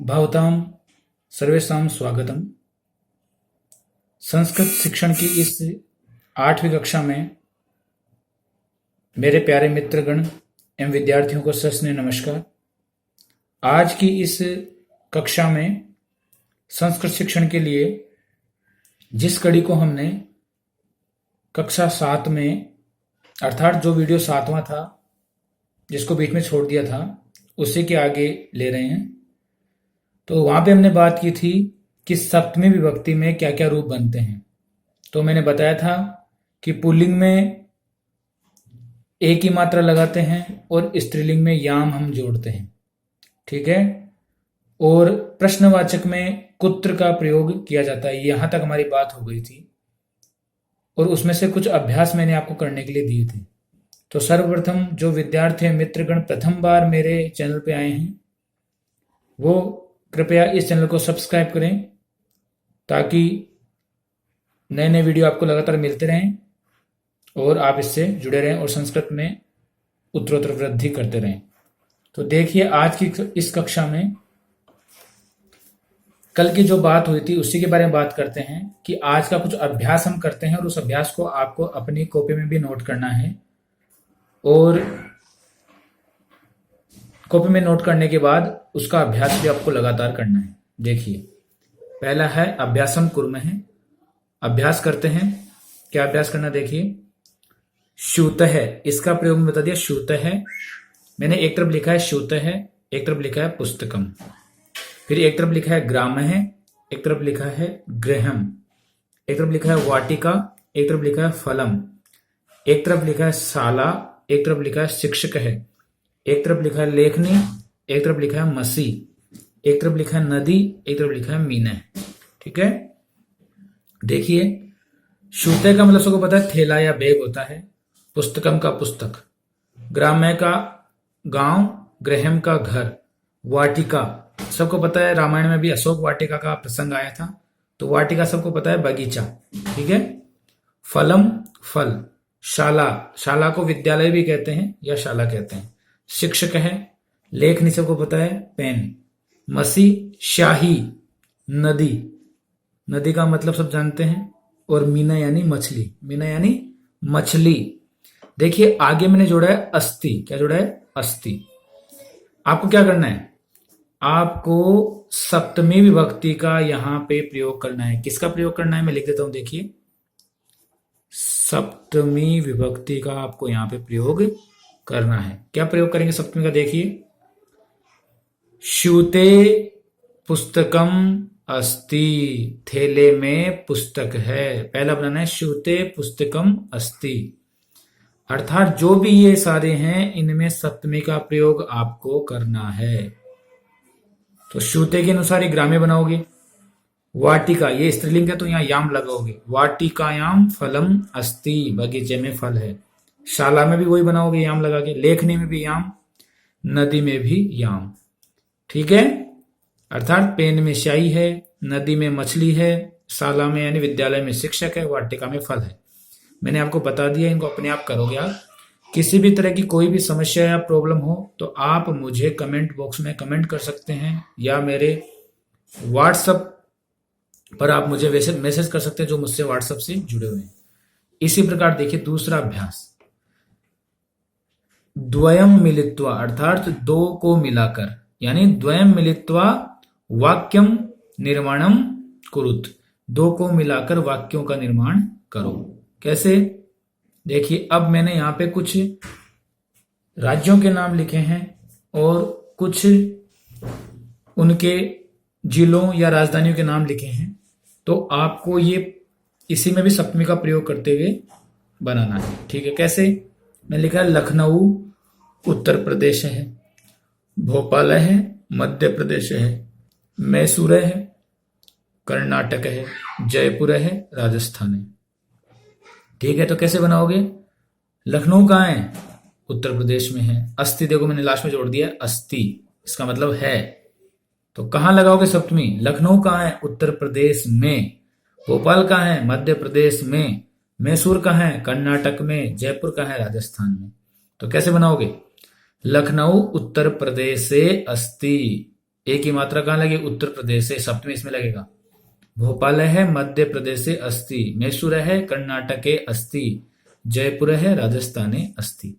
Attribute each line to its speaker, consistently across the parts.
Speaker 1: भवतां सर्वेषां स्वागतम। संस्कृत शिक्षण की इस 8वीं कक्षा में मेरे प्यारे मित्रगण एवं विद्यार्थियों को सस्ने नमस्कार। आज की इस कक्षा में संस्कृत शिक्षण के लिए जिस कड़ी को हमने कक्षा 7 में अर्थात जो वीडियो 7वां था जिसको बीच में छोड़ दिया था उसी के आगे ले रहे हैं। तो वहां पे हमने बात की थी कि सप्तमी विभक्ति में क्या क्या रूप बनते हैं। तो मैंने बताया था कि पुल्लिंग में एक ही मात्रा लगाते हैं और स्त्रीलिंग में याम हम जोड़ते हैं, ठीक है। और प्रश्नवाचक में कुत्र का प्रयोग किया जाता है। यहां तक हमारी बात हो गई थी और उसमें से कुछ अभ्यास मैंने आपको करने के लिए दिए थे। तो सर्वप्रथम जो विद्यार्थी मित्रगण प्रथम बार मेरे चैनल पे आए हैं वो कृपया इस चैनल को सब्सक्राइब करें ताकि नए नए वीडियो आपको लगातार मिलते रहें और आप इससे जुड़े रहें और संस्कृत में उत्तरोत्तर वृद्धि करते रहें। तो देखिए आज की इस कक्षा में कल की जो बात हुई थी उसी के बारे में बात करते हैं कि आज का कुछ अभ्यास हम करते हैं और उस अभ्यास को आपको अपनी कॉपी में भी नोट करना है और कॉपी में नोट करने के बाद उसका अभ्यास भी आपको लगातार करना है। देखिए पहला है अभ्यासम कुर्मः। अभ्यास करते हैं। क्या अभ्यास करना देखिए। श्रुतः, इसका प्रयोग में बता दिया श्रुतः। मैंने एक तरफ लिखा है श्रुतः, एक तरफ लिखा है पुस्तकम, फिर एक तरफ लिखा है ग्रामः, एक तरफ लिखा है गृहम, एक तरफ लिखा है वाटिका, एक तरफ लिखा है फलम, एक तरफ लिखा है शाला, एक तरफ लिखा है शिक्षक है, एक तरफ लिखा है लेखनी, एक तरफ लिखा है मसी, एक तरफ लिखा है नदी, एक तरफ लिखा है मीना। ठीक है। देखिए श्रुतः का मतलब सबको पता है थैला या बैग होता है। पुस्तकम का पुस्तक, ग्राम्य का गांव, गृहम का घर, वाटिका सबको पता है रामायण में भी अशोक वाटिका का प्रसंग आया था तो वाटिका सबको पता है बगीचा। ठीक है। फलम फल, शाला, शाला को विद्यालय भी कहते हैं या शाला कहते हैं। शिक्षक है, लेखनी सबको पता है पेन। मसी शाही, नदी, नदी का मतलब सब जानते हैं। और मीना यानी मछली, मीना यानी मछली। देखिए आगे मैंने जोड़ा है अस्थि। क्या जोड़ा है? अस्थि। आपको क्या करना है? आपको सप्तमी विभक्ति का यहां पे प्रयोग करना है। किसका प्रयोग करना है मैं लिख देता हूं। देखिए सप्तमी विभक्ति का आपको यहां पे प्रयोग करना है। क्या प्रयोग करेंगे सप्तमी का? देखिए श्रुते पुस्तकम अस्ति, थैले में पुस्तक है। पहला बनाना है श्रुते पुस्तकम अस्ति, अर्थात जो भी ये सारे हैं इनमें सप्तमी का प्रयोग आपको करना है। तो श्रुते के अनुसार ये ग्राम्य बनाओगे। वाटिका, ये स्त्रीलिंग है तो यहां याम लगाओगे। वाटिकायाम फलम अस्ति, बगीचे में फल है। शाला में भी वही बनाओगे याम लगा के। लेखनी में भी याम, नदी में भी याम। ठीक है। अर्थात पेन में स्याही है, नदी में मछली है, शाला में यानी विद्यालय में शिक्षक है, वाटिका में फल है। मैंने आपको बता दिया, इनको अपने आप करोगे आप। किसी भी तरह की कोई भी समस्या या प्रॉब्लम हो तो आप मुझे कमेंट बॉक्स में कमेंट कर सकते हैं या मेरे व्हाट्सएप पर आप मुझे वैसे मैसेज कर सकते हैं जो मुझसे व्हाट्सएप से जुड़े हुए हैं। इसी प्रकार देखिए दूसरा अभ्यास, द्वयम मिलित्वा, अर्थात दो को मिलाकर, यानी द्वयम मिलित्वा वाक्यम निर्माणम कुरुत, दो को मिलाकर वाक्यों का निर्माण करो। कैसे? देखिए अब मैंने यहां पे कुछ राज्यों के नाम लिखे हैं और कुछ उनके जिलों या राजधानियों के नाम लिखे हैं। तो आपको ये इसी में भी सप्तमी का प्रयोग करते हुए बनाना है। ठीक है। कैसे? मैंने लिखा है लखनऊ उत्तर प्रदेश है, भोपाल है मध्य प्रदेश है, मैसूर है कर्नाटक है, जयपुर है राजस्थान है। ठीक है। तो कैसे बनाओगे? लखनऊ कहाँ है? उत्तर प्रदेश में है। अस्थि देखो मैंने लास्ट में जोड़ दिया अस्थि, इसका मतलब है। तो कहां लगाओगे सप्तमी? लखनऊ कहाँ है? उत्तर प्रदेश में। भोपाल कहाँ है? मध्य प्रदेश में। मैसूर कहाँ है? कर्नाटक में। जयपुर कहाँ है? राजस्थान में। तो कैसे बनाओगे? लखनऊ उत्तर प्रदेश से अस्ति। एक ही मात्रा कहाँ लगी? उत्तर प्रदेश से, सप्तमी इसमें लगेगा। भोपाल है मध्य प्रदेश से अस्ति, मैसूर है कर्नाटक के अस्ति, जयपुर है राजस्थाने अस्ति।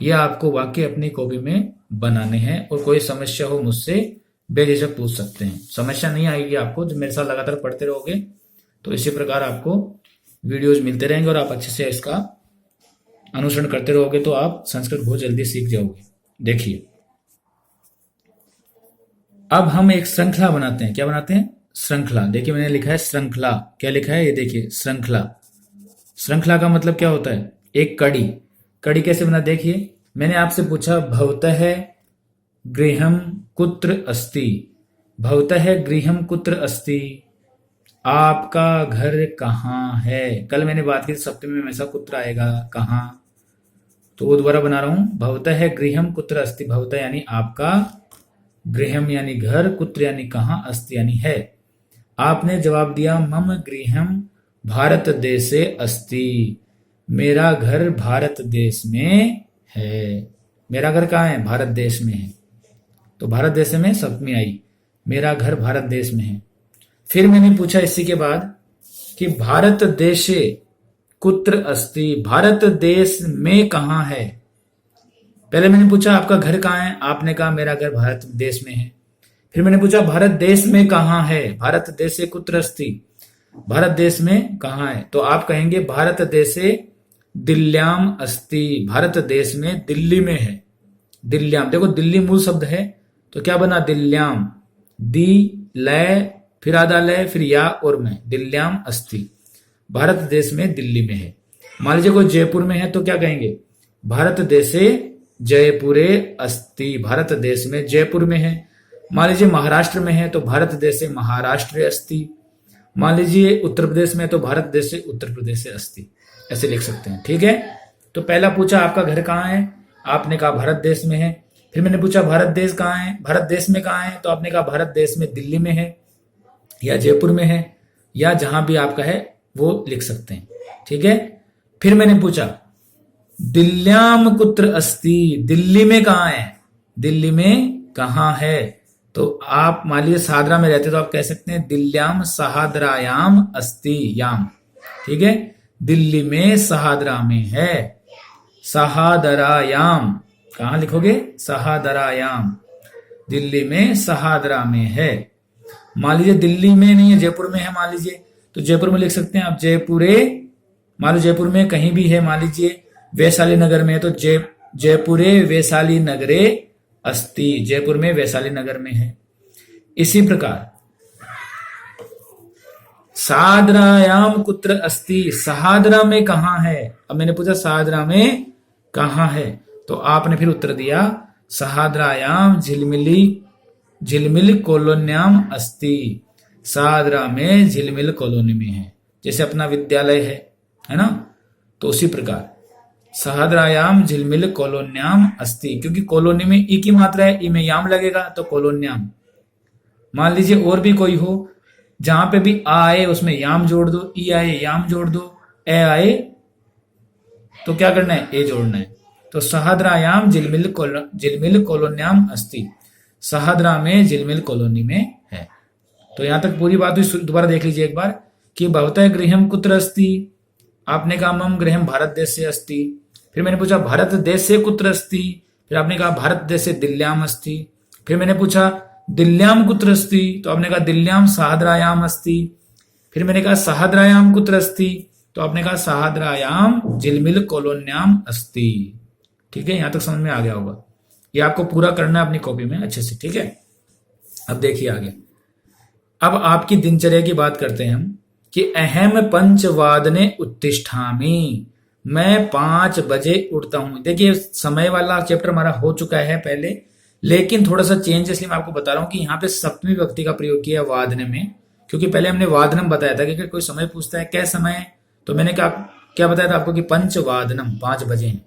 Speaker 1: ये आपको वाक्य अपनी कॉपी में बनाने हैं और कोई समस्या हो मुझसे बेझिझक पूछ सकते हैं। समस्या नहीं आएगी आपको, जब मेरे साथ लगातार पढ़ते रहोगे तो इसी प्रकार आपको वीडियोज मिलते रहेंगे और आप अच्छे से इसका अनुसरण करते रहोगे तो आप संस्कृत बहुत जल्दी सीख जाओगे। देखिए अब हम एक श्रृंखला बनाते हैं। क्या बनाते हैं? श्रृंखला। देखिए मैंने लिखा है श्रृंखला। क्या लिखा है? ये देखिए श्रृंखला। श्रृंखला का मतलब क्या होता है? एक कड़ी। कड़ी कैसे बना? देखिए मैंने आपसे पूछा भवतः गृहम कुत्र अस्ति, भवतः गृहम कुत्र अस्ति, आपका घर कहाँ है। कल मैंने बात की सप्तमी में हमेशा कुत्र आएगा, कहाँ। तो वो दोबारा बना रहा हूं, भवतः गृहम कुत्र अस्ति। भवतः यानी आपका, गृहम यानी घर, कुत्र यानी कहाँ, अस्ति यानी है। आपने जवाब दिया मम गृहम भारत देशे अस्ति, मेरा घर भारत देश में है। मेरा घर कहाँ है? भारत देश में है। तो भारत देश में सप्तमी आई, मेरा घर भारत देश में है। फिर मैंने पूछा इसी के बाद कि भारत देशे कुत्र अस्ति, भारत देश में कहाँ है। पहले मैंने पूछा आपका घर कहाँ है, आपने कहा मेरा घर भारत देश में है। फिर मैंने पूछा भारत देश में कहाँ है, भारत देशे कुत्र अस्ति, भारत देश में कहाँ है। तो आप कहेंगे भारत देशे दिल्ल्याम अस्ति, भारत देश में दिल्ली में है। दिल्ल्याम, देखो दिल्ली मूल शब्द है तो क्या बना? दिल्ल्याम। दी लय फिर आधा लय फिर या और में, दिल्ल्याम अस्ति, भारत देश में दिल्ली में है। मान लीजिए कोई जयपुर में है तो क्या कहेंगे? भारत देशे जयपुरे अस्ति, भारत देश में जयपुर में है। मान लीजिए महाराष्ट्र में है तो भारत देशे महाराष्ट्र अस्ति। मान लीजिए उत्तर प्रदेश में तो भारत देश से उत्तर प्रदेश से अस्ति। ऐसे लिख सकते हैं, ठीक है। तो पहला पूछा आपका घर कहाँ है, आपने कहा भारत देश में है। फिर मैंने पूछा भारत देश कहाँ है, भारत देश में कहाँ है, तो आपने कहा भारत देश में दिल्ली में है या जयपुर में है या जहां भी आपका है वो लिख सकते हैं, ठीक है। फिर मैंने पूछा दिल्ल्याम कुत्र अस्ति, दिल्ली में कहाँ है, दिल्ली में कहाँ है। तो आप मान लीजिए सादरा में रहते तो आप कह सकते हैं दिल्ल्याम सहादरायाम अस्ति, याम, ठीक है। दिल्ली में सहादरा में है, सहादरायाम कहां लिखोगे? सहादरायाम, दिल्ली में सहादरा में है। मान लीजिए दिल्ली में नहीं है, जयपुर में है मान लीजिए, तो जयपुर में लिख सकते हैं आप जयपुरे। मान लो जयपुर में कहीं भी है, मान लीजिए वैशाली नगर में है तो जयपुरे वैशाली नगरे अस्ति, जयपुर में वैशाली नगर में है। इसी प्रकार सादरायाम कुत्र अस्ति, सहादरा में कहां है। अब मैंने पूछा सहादरा में कहां है तो आपने फिर उत्तर दिया सहादरायाम झिलमिल कॉलोन्याम अस्ति, सहादरा में झिलमिल कॉलोनी में है। जैसे अपना विद्यालय है ना, तो उसी प्रकार सहादरायाम झिलमिल कॉलोन्याम अस्ति, क्योंकि कॉलोनी में ई की मात्रा है, ई में याम लगेगा तो कॉलोन्याम। मान लीजिए और भी कोई हो, जहां पे भी आ आए उसमें याम जोड़ दो, ई आए याम जोड़ दो, ए आए तो क्या करना है? ए जोड़ना है। तो सहादरायाम झिलमिल कॉलोन्याम अस्ति, सहादरा में झिलमिल कॉलोनी में है। तो यहां तक पूरी बात हुई। दोबारा देख लीजिए एक बार कि भवतः गृहम कुत्र अस्ति, आपने कहा मम गृहम भारत देश से अस्ति। फिर मैंने पूछा भारत देश से कुत्र अस्ति, फिर आपने कहा भारत देश से दिल्ल्याम अस्ति। फिर मैंने पूछा दिल्ल्याम कुत्र अस्ति, तो आपने कहा दिल्ल्याम सहादरायाम अस्ति। फिर मैंने कहा सहादरायाम कुत्र अस्ति, तो आपने कहा सहादरायाम झिलमिल कॉलोन्याम अस्ति। ठीक है, यहां तक समझ में आ गया होगा। ये आपको पूरा करना है अपनी कॉपी में अच्छे से, ठीक है। अब देखिए आगे, अब आपकी दिनचर्या की बात करते हैं हम कि अहम पंचवादने उत्तिष्ठामि, मैं 5 बजे उठता हूं। देखिए समय वाला चैप्टर हमारा हो चुका है पहले, लेकिन थोड़ा सा चेंज इसलिए मैं आपको बता रहा हूं कि यहाँ पे सप्तमी विभक्ति का प्रयोग किया वादने में, क्योंकि पहले हमने वादनम बताया था कि अगर कोई समय पूछता है क्या समय है, तो मैंने क्या बताया था आपको कि पंचवादनम 5 बजे हैं।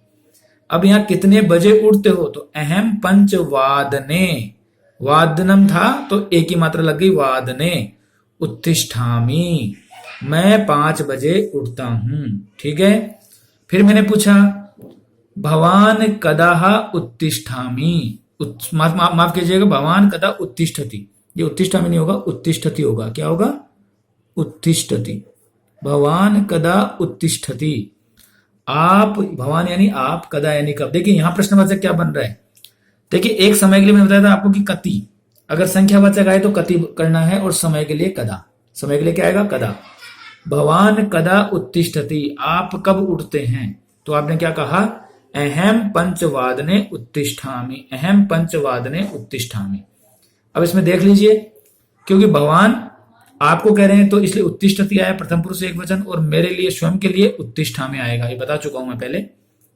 Speaker 1: अब यहाँ कितने बजे उठते हो, तो अहम पंचवादने, वादनम था तो एक ही मात्रा लग गई वादने, उत्तिष्ठामि, मैं 5 बजे उठता हूं। ठीक है, फिर मैंने पूछा भवान कदाह उत्तिष्ठामि, माफ कीजिएगा, भवान कदा उत्तिष्ठति, ये उत्तिष्ठामि नहीं होगा, उत्तिष्ठति होगा। क्या होगा? उत्तिष्ठति। भवान कदा उत्तिष्ठति। आप, भवान यानी आप, कदा यानी कब। देखिए यहां प्रश्नवाचक क्या बन रहा है। देखिए एक समय के लिए मैंने बताया था आपको कि कति, अगर संख्यावाचक आए तो कति करना है, और समय के लिए कदा। समय के लिए क्या आएगा? कदा। भवान कदा उत्तिष्ठति, आप कब उठते हैं? तो आपने क्या कहा? अहम पंचवादने उत्तिष्ठामि, अहम पंचवादने उत्तिष्ठामि। अब इसमें देख लीजिए, क्योंकि भगवान आपको कह रहे हैं तो इसलिए उत्तिष्ठति आया प्रथम पुरुष एक वचन, और मेरे लिए स्वयं के लिए उत्तिष्ठामि आएगा, ये बता चुका हूं मैं पहले।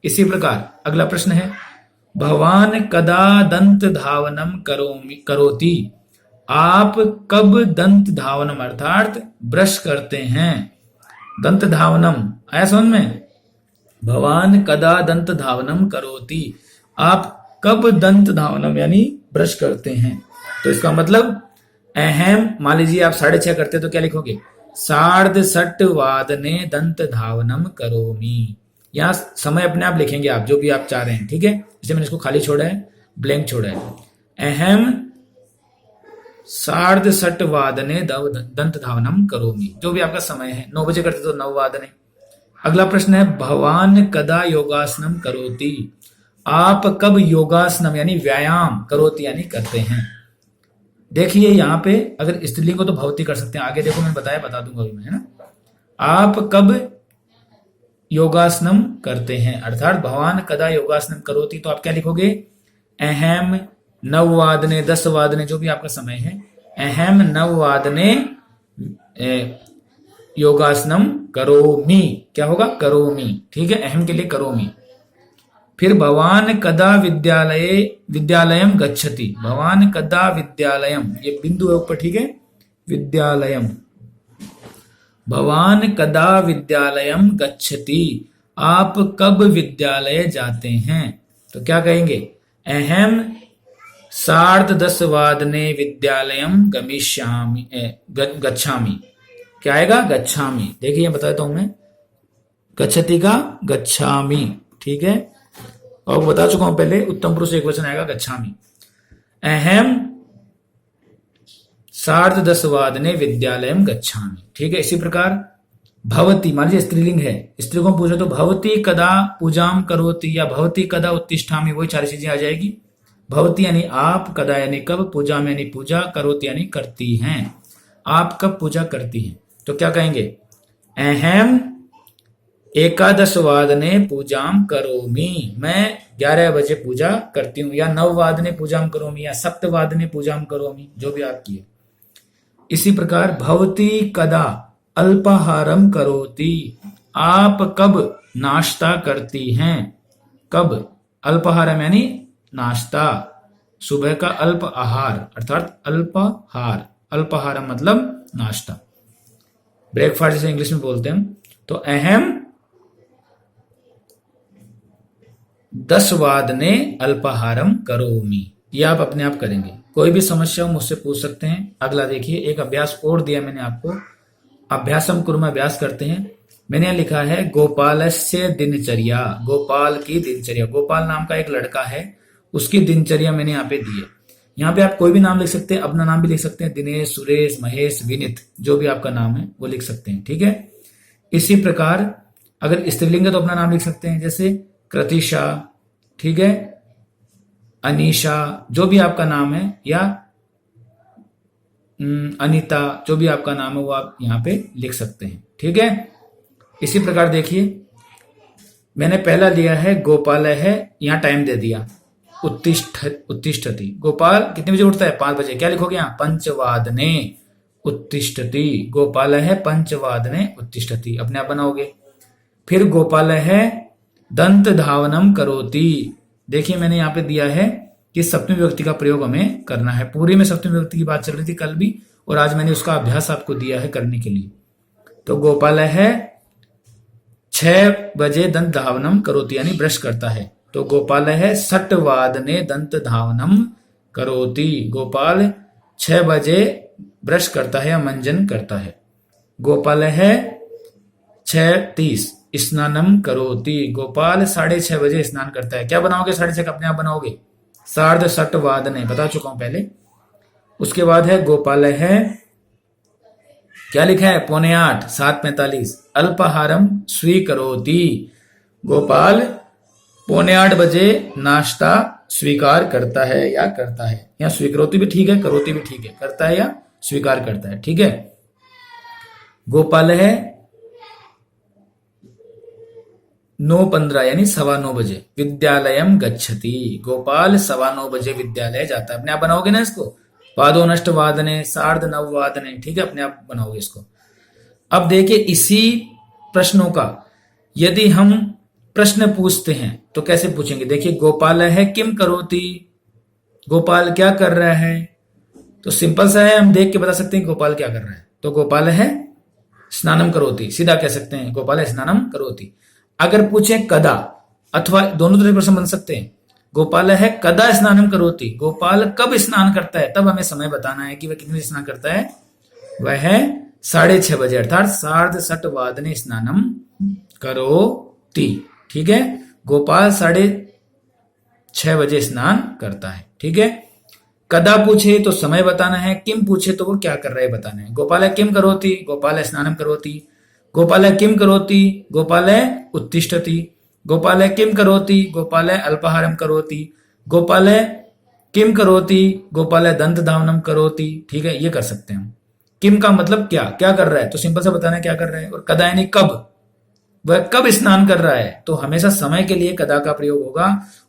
Speaker 1: इसी प्रकार अगला प्रश्न है, भगवान कदा दंत धावनम करोति, आप कब दंत धावनम अर्थात ब्रश करते हैं? दंत धावनम आया समझ में? भगवान कदा दंत धावनम करोति, आप कब दंत धावनम यानी ब्रश करते हैं? तो इसका मतलब अहम, मान लीजिए आप 6:30 करते तो क्या लिखोगे? 6:30 दंत धावनम करोमि। यहां समय अपने आप लिखेंगे आप, जो भी आप चाह रहे हैं, ठीक है। इसलिए मैंने इसको खाली छोड़ा है, ब्लैंक छोड़ा है। अहम 6:30 दंत धावनम करोमि, जो भी आपका समय है। 9 बजे करते तो 9 अगला प्रश्न है, भगवान कदा योगासनम करोति, आप कब योगासनम यानी व्यायाम, करोति यानी करते हैं? देखिए यहां पे अगर स्त्रीलिंग को तो भवती कर सकते हैं, आगे देखो मैं बता दूंगा अभी मैं, है ना। आप कब योगासनम करते हैं, अर्थात भगवान कदा योगासनम करोति, तो आप क्या लिखोगे? अहम 9 10 जो भी आपका समय है, अहम 9 योगासनम करोमि। क्या होगा? करोमि, ठीक है। अहम के लिए करोमि। फिर भगवान कदा विद्यालयम गच्छति, भगवान कदा विद्यालयम, ये बिंदु है ऊपर, ठीक है। विद्यालयम, भगवान कदा विद्यालयम गच्छति, आप कब विद्यालय जाते हैं? तो क्या कहेंगे? अहम 10:30 विद्यालयम गच्छामि। क्या आएगा? गच्छामि। देखिए बताता हूं मैं, गच्छति का गच्छामि, ठीक है। और बता चुका हूं पहले, उत्तम पुरुष एक वचन आएगा गच्छामि। अहम 10:30 विद्यालयम गच्छामि, ठीक है। इसी प्रकार भवती, मान लीजिए स्त्रीलिंग है, स्त्री को पूछो तो भवती कदा पूजाम करोति या भवती कदा उत्तिष्ठामि, वही सारी चीजें आ जाएगी। भवती यानी आप, कदा यानी कब, पूजाम यानी पूजा, करोति यानी करती हैं, आप कब पूजा करती हैं। तो क्या कहेंगे? अहम 11:15 पूजाम करोमि, मैं 11 बजे पूजा करती हूँ, या 9 पूजाम करोमि, या 7 पूजाम करोमि, जो भी आपकी है। इसी प्रकार भवती कदा अल्पाहारम करोति, आप कब नाश्ता करती हैं? कब? अल्पाहारम यानी नाश्ता, सुबह का अल्प आहार अर्थात अल्पाहार, अल्पाहारम मतलब नाश्ता, ब्रेकफास्ट जैसे इंग्लिश में बोलते हैं हम। तो अहम 10 अल्पाहारम करोमि, ये आप अपने आप करेंगे। कोई भी समस्या हो मुझसे पूछ सकते हैं। अगला देखिए, एक अभ्यास और दिया मैंने आपको, अभ्यासम कुर्म, अभ्यास करते हैं। मैंने यहाँ लिखा है गोपालस्य दिनचर्या, गोपाल की दिनचर्या। गोपाल नाम का एक लड़का है, उसकी दिनचर्या मैंने यहाँ पे दी है। यहाँ पे आप कोई भी नाम लिख सकते हैं, अपना नाम भी लिख सकते हैं, दिनेश, सुरेश, महेश, विनित, जो भी आपका नाम है वो लिख सकते हैं, ठीक है। इसी प्रकार अगर स्त्रीलिंग है तो अपना नाम लिख सकते हैं, जैसे कृतिशा, ठीक है, अनीशा, जो भी आपका नाम है, या अनीता, जो भी आपका नाम है वो आप यहाँ पे लिख सकते हैं, ठीक है। इसी प्रकार देखिए, मैंने पहला लिया है गोपाल है, यहाँ टाइम दे दिया, उत्तिष्ठति। गोपाल कितने बजे उठता है? 5 बजे। क्या लिखोगे यहाँ? 5:15 उत्तिष्ठति, गोपाल है 5:15 उत्तिष्ठति, अपने आप बनाओगे। फिर गोपाल है दंत धावनम करोति, देखिए मैंने यहाँ पे दिया है कि सप्तमी विभक्ति का प्रयोग हमें करना है। पूरी में सप्तमी विभक्ति की बात चल रही थी कल भी, और आज मैंने उसका अभ्यास आपको दिया है करने के लिए। तो गोपाल है 6 बजे दंत धावनम करोति यानी ब्रश करता है। तो गोपाल है 6:15 दंत धावनम करोति, गोपाल 6 बजे ब्रश करता है या मंजन करता है। गोपाल है 6:30 स्नानम करोति, गोपाल 6:30 बजे स्नान करता है। क्या बनाओगे? 6:30 अपने आप बनाओगे, सार्धषट वादने, बता चुका हूं पहले। उसके बाद है गोपाल है, क्या लिखा है, 7:45, 7:45, अल्पाहारम स्वीकरोति, गोपाल 7:45 बजे नाश्ता स्वीकार करता है या करता है, या स्वीकरोति भी ठीक है, करोति भी ठीक है, करता है या स्वीकार करता है, ठीक है। गोपाल है 9:15 यानी 9:15 बजे विद्यालयम गच्छति, गोपाल 9:15 बजे विद्यालय जाता है। अपने आप बनाओगे ना इसको, पादोनष्ट वादने, 9:30 वादने, ठीक है, अपने आप बनाओगे इसको। अब देखिए इसी प्रश्नों का यदि हम प्रश्न पूछते हैं तो कैसे पूछेंगे। देखिए गोपाल है किम करोति, गोपाल क्या कर रहा है, तो सिंपल सा है, हम देख के बता सकते हैं गोपाल क्या कर रहा है। तो गोपाल है स्नानम करोति, सीधा कह सकते हैं गोपाल है स्नानम करोति। अगर पूछे कदा, अथवा दोनों तरह प्रश्न बन सकते हैं, गोपाल है कदा स्नानम करोति, गोपाल कब स्नान करता है, तब हमें समय बताना है कि वह कितने स्नान करता है। वह है 6:30 बजे, अर्थात 6:60 वादने स्नानम करोति, ठीक है। गोपाल 6:30 बजे स्नान करता है, ठीक है। कदा पूछे तो समय बताना है, किम पूछे तो वो क्या कर रहा है बताना है। गोपाल किम करोति, गोपाल स्नानम करोति, गोपाल किम करोति, गोपाल उत्तिष्ठति, गोपाल किम करोति, गोपाल अल्पाहारम करोति, गोपाल किम करोति, गोपाल दंत धावनम करोति, ठीक है, ये कर सकते हैं हम। किम का मतलब क्या, क्या कर रहा है, तो सिंपल सा बताना है क्या कर रहा है। और कदा यानी कब, वह कब स्नान कर रहा है, तो हमेशा समय के लिए कदा का प्रयोग होगा।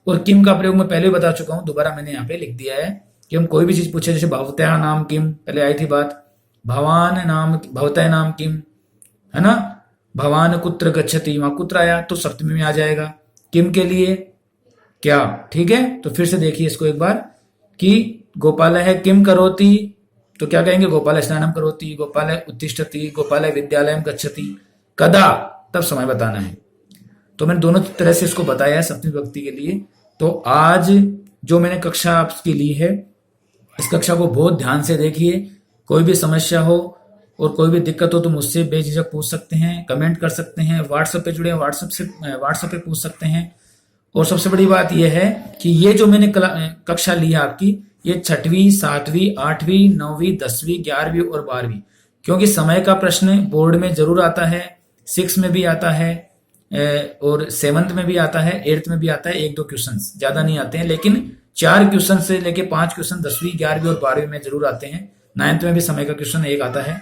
Speaker 1: और किम का प्रयोग मैं पहले बता चुका हूं, दोबारा मैंने यहाँ पे लिख दिया है कि हम कोई भी चीज पूछे, जैसे भवत्या नाम किम, पहले आई थी बात, भवान नाम, भवतय नाम किम, है ना, भवान कुत्र गच्छति, वहां कुत्र आया तो सप्तमी में आ जाएगा, किम के लिए क्या, ठीक है। तो फिर से देखिए इसको एक बार कि गोपाल है किम करोति, तो क्या कहेंगे, गोपाल स्नानम करोति, गोपाल उत्तिष्ठति, गोपाल विद्यालयम गच्छति, कदा, तब समय बताना है। तो मैंने दोनों तरह से इसको बताया है सप्तमी विभक्ति के लिए। तो आज जो मैंने कक्षा आपकी ली है, इस कक्षा को बहुत ध्यान से देखिए। कोई भी समस्या हो और कोई भी दिक्कत हो तो मुझसे बेझिझक पूछ सकते हैं, कमेंट कर सकते हैं, व्हाट्सएप पे जुड़े, व्हाट्सएप पे पूछ सकते हैं। और सबसे बड़ी बात यह है कि ये जो मैंने कक्षा ली है आपकी, ये 6वीं, 7वीं, 8वीं, 9वीं, 10वीं, 11वीं और 12वीं, क्योंकि समय का प्रश्न बोर्ड में जरूर आता है, 6 में भी आता है और 7th में भी आता है, 8th में भी आता है, 1-2 क्वेश्चन, ज्यादा नहीं आते हैं, लेकिन 4 क्वेश्चन से लेके 5 क्वेश्चन 10वीं, 11वीं और 12वीं में जरूर आते हैं। 9th में भी समय का क्वेश्चन 1 आता है।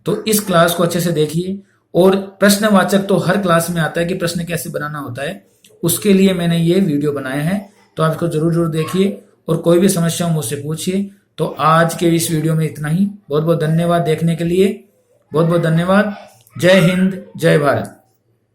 Speaker 1: तो इस क्लास को अच्छे से देखिए। और प्रश्नवाचक तो हर क्लास में आता है कि प्रश्न कैसे बनाना होता है, उसके लिए मैंने ये वीडियो बनाया है, तो आप इसको जरूर जरूर देखिए। और कोई भी समस्या हो मुझसे पूछिए। तो आज के इस वीडियो में इतना ही। बहुत बहुत धन्यवाद देखने के लिए, बहुत बहुत धन्यवाद। जय हिंद, जय भारत।